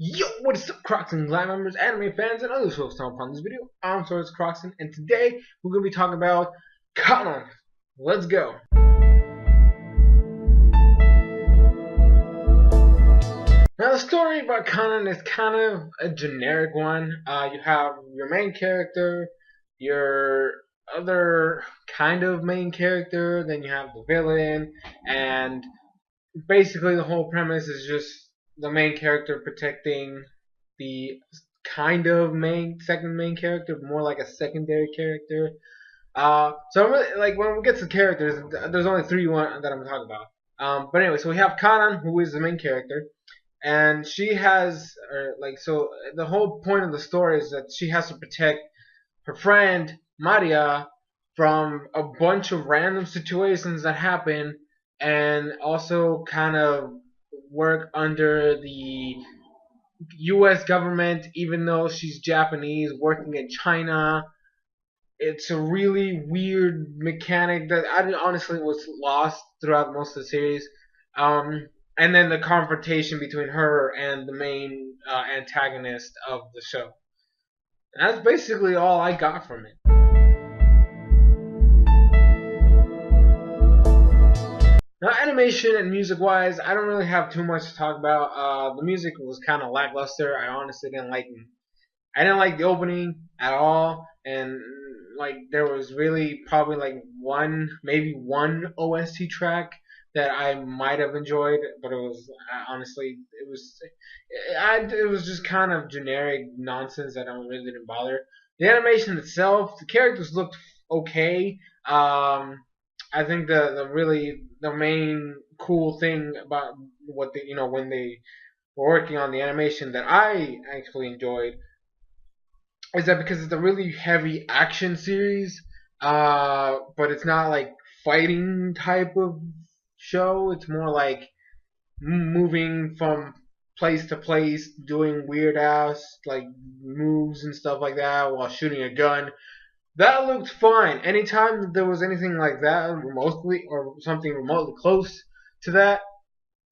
Yo, what is up, Crockxen Live members, anime fans, and other folks on upon this video? I'm SoresanCrockxen, and today we're going to be talking about Canaan. Let's go. Now, the story about Canaan is kind of a generic one. You have your main character, your other kind of main character, then you have the villain, and basically the whole premise is just the main character protecting the kind of second main character, more like a secondary character. So I'm really, like, when we get to characters, there's only three that I'm gonna talk about. But anyway, so we have Canaan, who is the main character, and she has, so the whole point of the story is that she has to protect her friend Maria from a bunch of random situations that happen, and also kind of work under the U.S. government, even though she's Japanese, working in China. It's a really weird mechanic that I honestly was lost throughout most of the series. And then the confrontation between her and the main antagonist of the show. That's basically all I got from it. Now, animation and music-wise, I don't really have too much to talk about. The music was kind of lackluster. I honestly didn't like it. I didn't like the opening at all, and like there was really probably like maybe one OST track that I might have enjoyed, but it was honestly it was just kind of generic nonsense that I really didn't bother. The animation itself, the characters looked okay. I think the main cool thing about what they, when they were working on the animation that I actually enjoyed is that because it's a really heavy action series, but it's not like fighting type of show. It's more like moving from place to place, doing weird ass like moves and stuff like that while shooting a gun. That looked fine. Anytime there was anything like that remotely or something remotely close to that,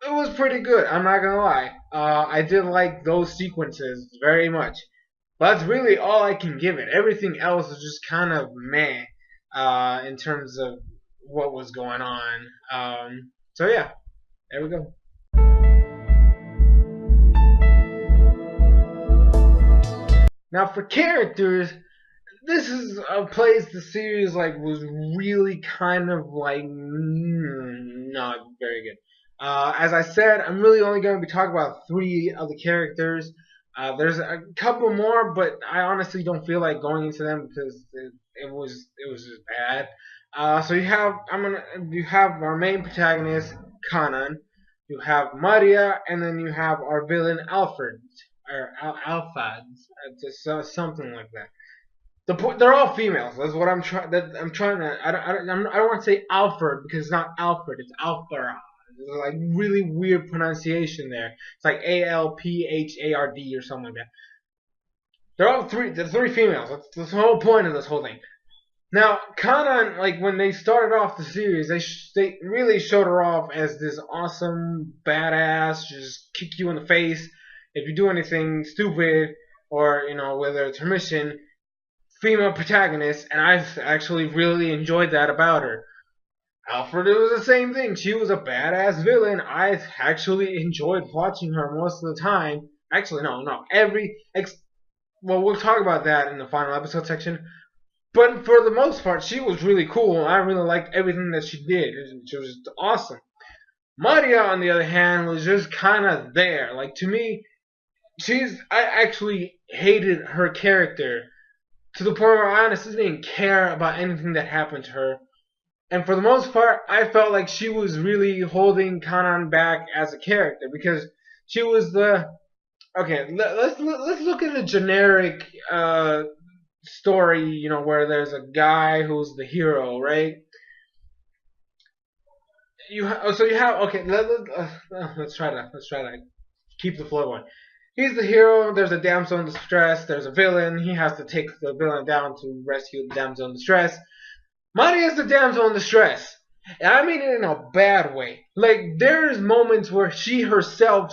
it was pretty good. I'm not gonna lie. I did like those sequences very much. But that's really all I can give it. Everything else is just kind of meh in terms of what was going on. So yeah, there we go. Now for characters, this is a place the series was really kind of not very good. As I said, I'm really only going to be talking about three of the characters. There's a couple more, but I honestly don't feel like going into them because it was just bad. So you have our main protagonist Canaan, you have Maria, and then you have our villain Alfred or Alphad, just something like that. They're all females. That's what I'm trying. I'm trying to. I don't want to say Alfred because it's not Alfred. It's Alphara. There's like really weird pronunciation there. It's like Alphard or something like that. They're three females. That's the whole point of this whole thing. Now, Canaan, like when they started off the series, they really showed her off as this awesome badass, just kick you in the face if you do anything stupid, or whether it's her mission. Female protagonist, and I actually really enjoyed that about her. Alfred, it was the same thing. She was a badass villain. I actually enjoyed watching her most of the time. Actually, no. Well, we'll talk about that in the final episode section. But for the most part, she was really cool. I really liked everything that she did. She was just awesome. Maria, on the other hand, was just kind of there. Like, to me, I actually hated her character to the point where I honestly didn't care about anything that happened to her. And for the most part, I felt like she was really holding Canaan back as a character because she was the... Okay, let's look at a generic story, where there's a guy who's the hero, right? Let's try to keep the flow going. He's the hero, there's a damsel in distress, there's a villain, he has to take the villain down to rescue the damsel in distress. Maria is the damsel in distress. And I mean it in a bad way. Like, there's moments where she herself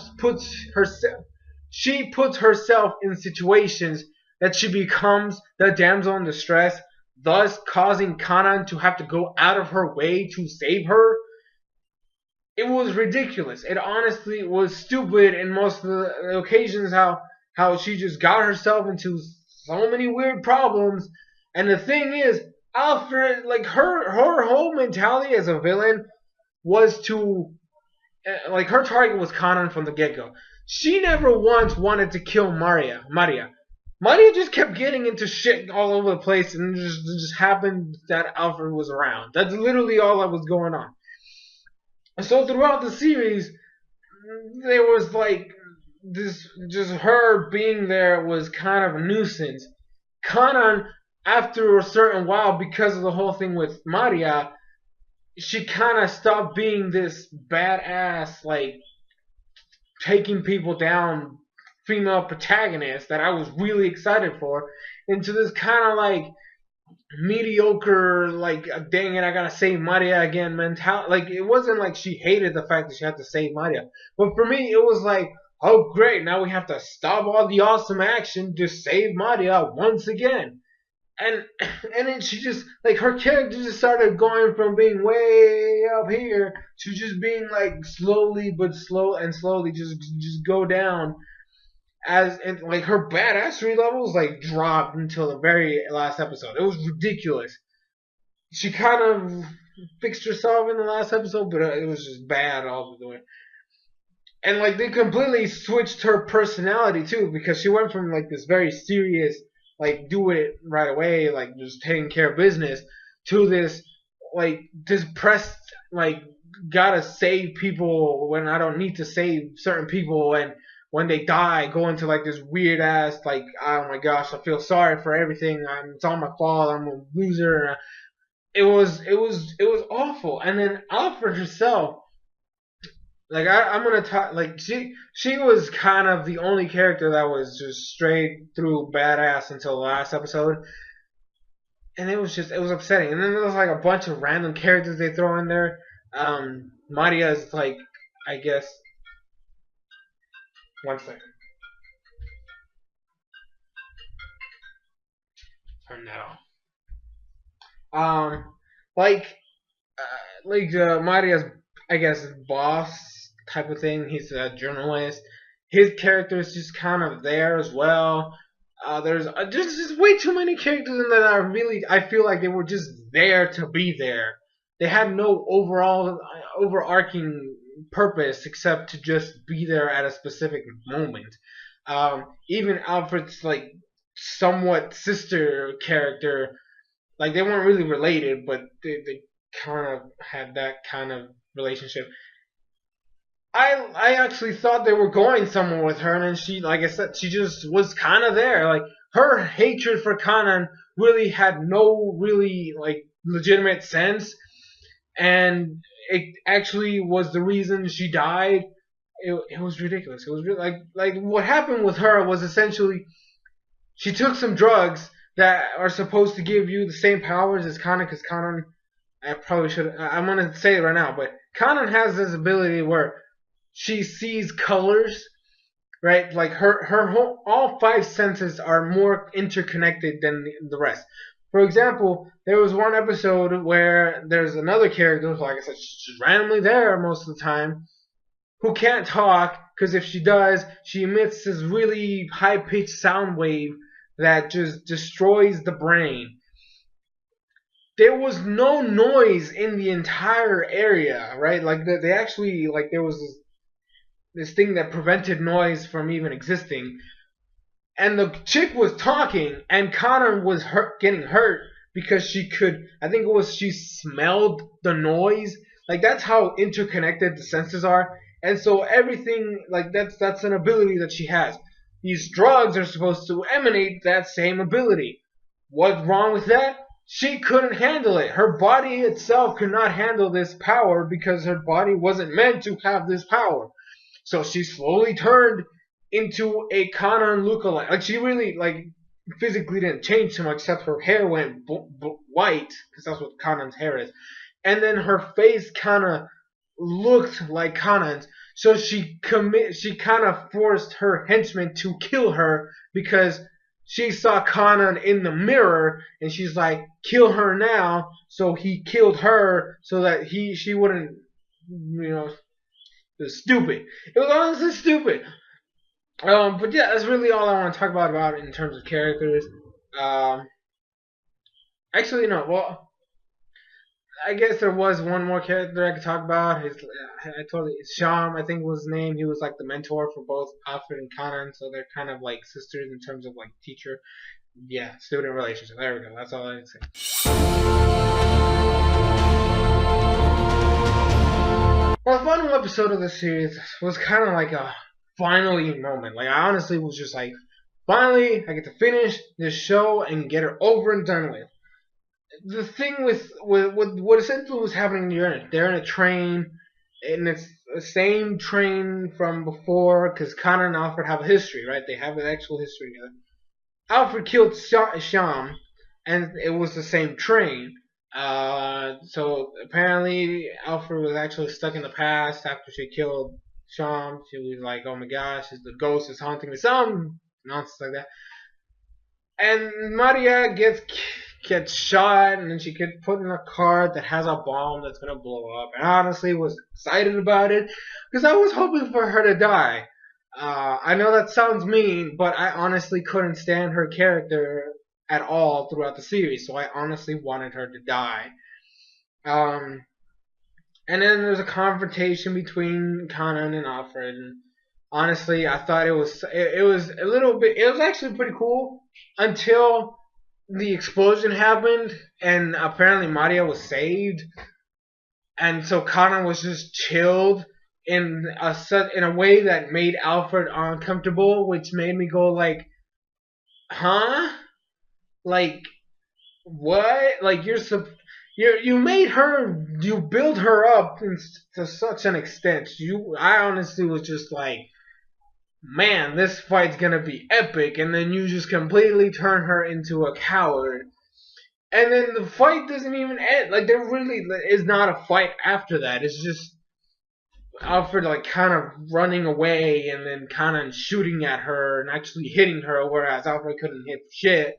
she puts herself in situations that she becomes the damsel in distress, thus causing Canaan to have to go out of her way to save her. It was ridiculous. It honestly was stupid in most of the occasions how she just got herself into so many weird problems. And the thing is, Alfred, like her whole mentality as a villain was to like her target was Canaan from the get go. She never once wanted to kill Maria just kept getting into shit all over the place, and it just happened that Alfred was around. That's literally all that was going on. So throughout the series, there was like this, just her being there was kind of a nuisance. Canaan, after a certain while, because of the whole thing with Maria, she kind of stopped being this badass, like taking people down female protagonist that I was really excited for, into this kind of like mediocre, like dang it, I gotta save Maria again mentality. Like it wasn't like she hated the fact that she had to save Maria, but for me it was like, oh great, now we have to stop all the awesome action to save Maria once again. And and then she just like her character just started going from being way up here to just being like slowly just go down, as and like her badassery levels like dropped until the very last episode. It was ridiculous. She kind of fixed herself in the last episode, but it was just bad all the way. And like they completely switched her personality too, because she went from like this very serious, like do it right away, like just taking care of business, to this like depressed, like gotta save people when I don't need to save certain people, and when they die, go into like this weird ass, like, oh my gosh, I feel sorry for everything. It's all my fault. I'm a loser. It was awful. And then Alfred herself, like I'm gonna talk, like she was kind of the only character that was just straight through badass until the last episode, and it was upsetting. And then there was like a bunch of random characters they throw in there. Maria's like, I guess. One second. Turn that off. Maria's, I guess, boss type of thing. He's a journalist. His character is just kind of there as well. There's just way too many characters in that I feel like they were just there to be there. They had no overarching purpose except to just be there at a specific moment. Even Alfred's like somewhat sister character, like they weren't really related, but they kind of had that kind of relationship. I actually thought they were going somewhere with her, and then she, like I said, she just was kind of there. Like her hatred for Canaan really had no really like legitimate sense, and it actually was the reason she died. It was ridiculous. It was really, like what happened with her was essentially she took some drugs that are supposed to give you the same powers as Canaan, because Canaan, I probably should, I'm gonna say it right now, but Canaan has this ability where she sees colors, right? Like her whole, all five senses are more interconnected than the rest. For example, there was one episode where there's another character, like I said, she's randomly there most of the time, who can't talk, because if she does, she emits this really high-pitched sound wave that just destroys the brain. There was no noise in the entire area, right? Like they actually, like there was this thing that prevented noise from even existing. And the chick was talking, and Connor was getting hurt because she could, I think it was she smelled the noise. Like that's how interconnected the senses are. And so everything, like that's an ability that she has. These drugs are supposed to emanate that same ability. What's wrong with that? She couldn't handle it. Her body itself could not handle this power because her body wasn't meant to have this power. So she slowly turned into a Canaan lookalike. Like she really, like, physically didn't change too much, except her hair went white, because that's what Canaan's hair is. And then her face kind of looked like Canaan. So she kind of forced her henchmen to kill her because she saw Canaan in the mirror and she's like, kill her now. So he killed her so that she wouldn't, it was stupid. It was honestly stupid. But yeah, that's really all I want to talk about in terms of characters. Um, Actually, no. Well, I guess there was one more character I could talk about. Sham, I think was his name. He was like the mentor for both Alfred and Canaan, so they're kind of like sisters in terms of like teacher, yeah, student relationship. There we go. That's all I can say. Well, the final episode of this series was kind of like a finally moment. Like I honestly was just like, finally I get to finish this show and get it over and done with. The thing with what essentially was happening, they're in a train, and it's the same train from before because Connor and Alfred have a history, right? They have an actual history together. Alfred killed Sham, and it was the same train. So apparently Alfred was actually stuck in the past after she killed Sham. She was like, "Oh my gosh, the ghost is haunting me," some nonsense like that. And Maria gets shot, and then she gets put in a car that has a bomb that's gonna blow up. And I honestly was excited about it because I was hoping for her to die. I know that sounds mean, but I honestly couldn't stand her character at all throughout the series, so I honestly wanted her to die. Um, and then there's a confrontation between Canaan and Alfred. And honestly, I thought it was a little bit. It was actually pretty cool until the explosion happened, and apparently Maria was saved, and so Connor was just chilled in a way that made Alfred uncomfortable, which made me go like, huh, like what? Like you made her, you build her up to such an extent. I honestly was just like, man, this fight's gonna be epic, and then you just completely turn her into a coward. And then the fight doesn't even end. Like there really is not a fight after that. It's just Alfred like kind of running away and then kind of shooting at her and actually hitting her, whereas Alfred couldn't hit shit.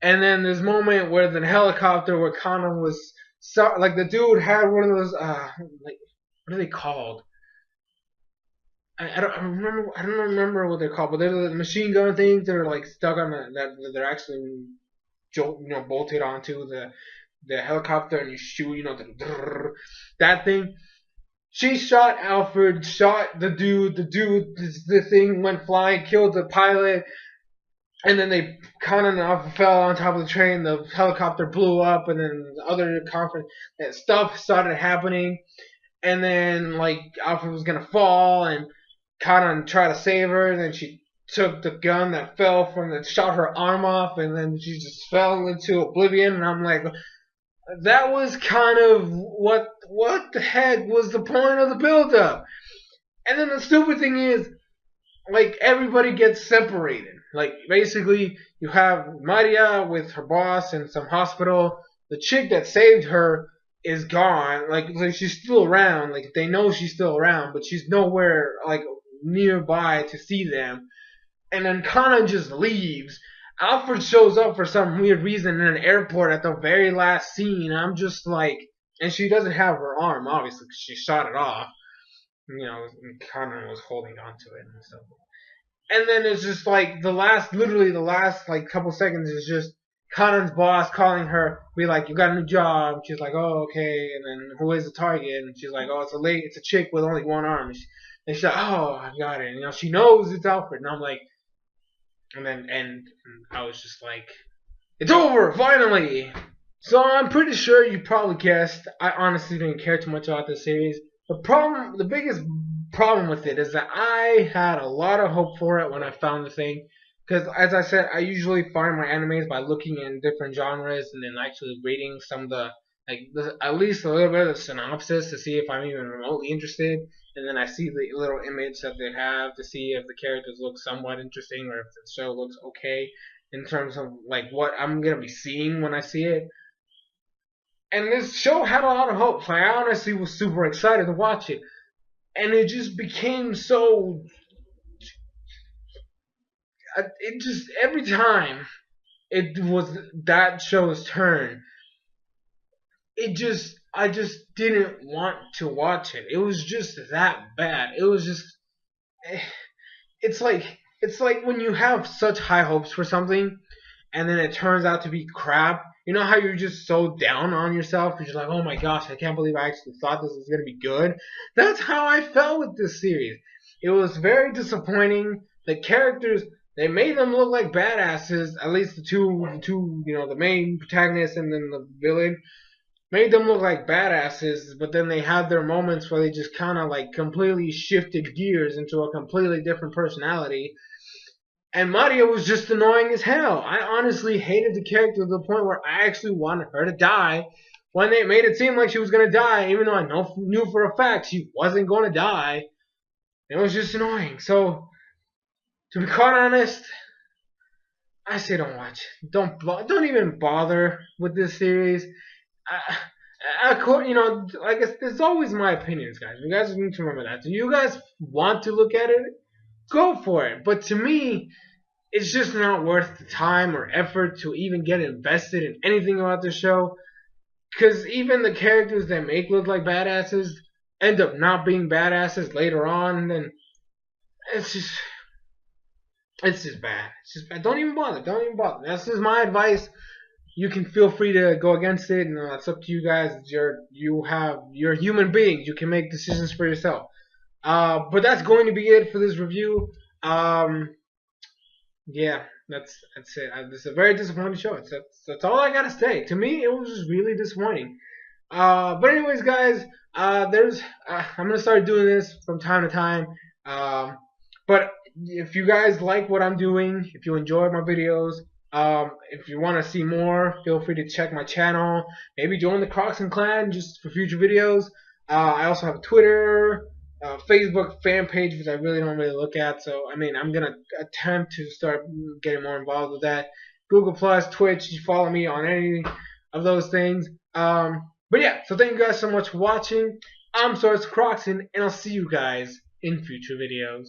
And then this moment where the helicopter where Connor was like the dude had one of those like what are they called? I don't remember what they're called, but they're the machine gun things that are like stuck on that they're actually bolted onto the helicopter and you shoot, that thing. She shot Alfred, shot the dude. The thing went flying, killed the pilot, and then they kind of fell on top of the train. The helicopter blew up, and then other conference stuff started happening. And then like Alfred was gonna fall, and Canaan tried to save her. And then she took the gun that fell from the shot her arm off, and then she just fell into oblivion. And I'm like, that was kind of what the heck was the point of the build up? And then the stupid thing is, like everybody gets separated. Like basically, you have Maria with her boss in some hospital. The chick that saved her is gone. Like she's still around. Like they know she's still around, but she's nowhere like nearby to see them. And then Kana just leaves. Alfred shows up for some weird reason in an airport at the very last scene. I'm just like, and she doesn't have her arm, obviously, because she shot it off. Connor was holding on to it and stuff. And then it's just like literally the last like couple seconds is just Connor's boss calling her, be like, "You got a new job." She's like, "Oh, okay." And then who is the target? And she's like, "Oh, it's a chick with only one arm." And she's like, "Oh, I got it." She knows it's Alfred, and I'm like, and I was just like, "It's over, finally." So I'm pretty sure you probably guessed. I honestly didn't care too much about this series. The biggest problem with it is that I had a lot of hope for it when I found the thing. Because as I said, I usually find my animes by looking in different genres and then actually reading some of at least a little bit of the synopsis to see if I'm even remotely interested. And then I see the little image that they have to see if the characters look somewhat interesting or if the show looks okay in terms of like what I'm gonna be seeing when I see it. And this show had a lot of hopes. Like, I honestly was super excited to watch it, and it just became so. It just every time it was that show's turn, I just didn't want to watch it. It was just that bad. It was just eh, it's like when you have such high hopes for something and then it turns out to be crap. You know how you're just so down on yourself? You're just like, oh my gosh, I can't believe I actually thought this was going to be good. That's how I felt with this series. It was very disappointing. The characters, they made them look like badasses. At least the two, the main protagonist and then the villain made them look like badasses. But then they had their moments where they just kind of like completely shifted gears into a completely different personality. And Maria was just annoying as hell. I honestly hated the character to the point where I actually wanted her to die. When they made it seem like she was going to die, even though I knew for a fact she wasn't going to die, it was just annoying. So, to be quite honest, I say don't watch. Don't even bother with this series. I guess there's always my opinions, guys. You guys need to remember that. Do you guys want to look at it? Go for it. But to me, it's just not worth the time or effort to even get invested in anything about the show. Because even the characters that make look like badasses end up not being badasses later on. And it's just bad. It's just bad. Don't even bother. Don't even bother. That's just my advice. You can feel free to go against it, and it's up to you guys. You're human beings. You can make decisions for yourself. But that's going to be it for this review. Yeah, that's it. It's a very disappointing show. That's all I gotta say. To me, it was just really disappointing. But anyways, guys, I'm gonna start doing this from time to time. But if you guys like what I'm doing, if you enjoy my videos, if you want to see more, feel free to check my channel. Maybe join the Crockxen clan just for future videos. I also have a Twitter, Facebook fan page, which I really don't look at. So I mean, I'm gonna attempt to start getting more involved with that. Google Plus, Twitch. You follow me on any of those things. But yeah, so thank you guys so much for watching. I'm SoresanCrockxen, and I'll see you guys in future videos.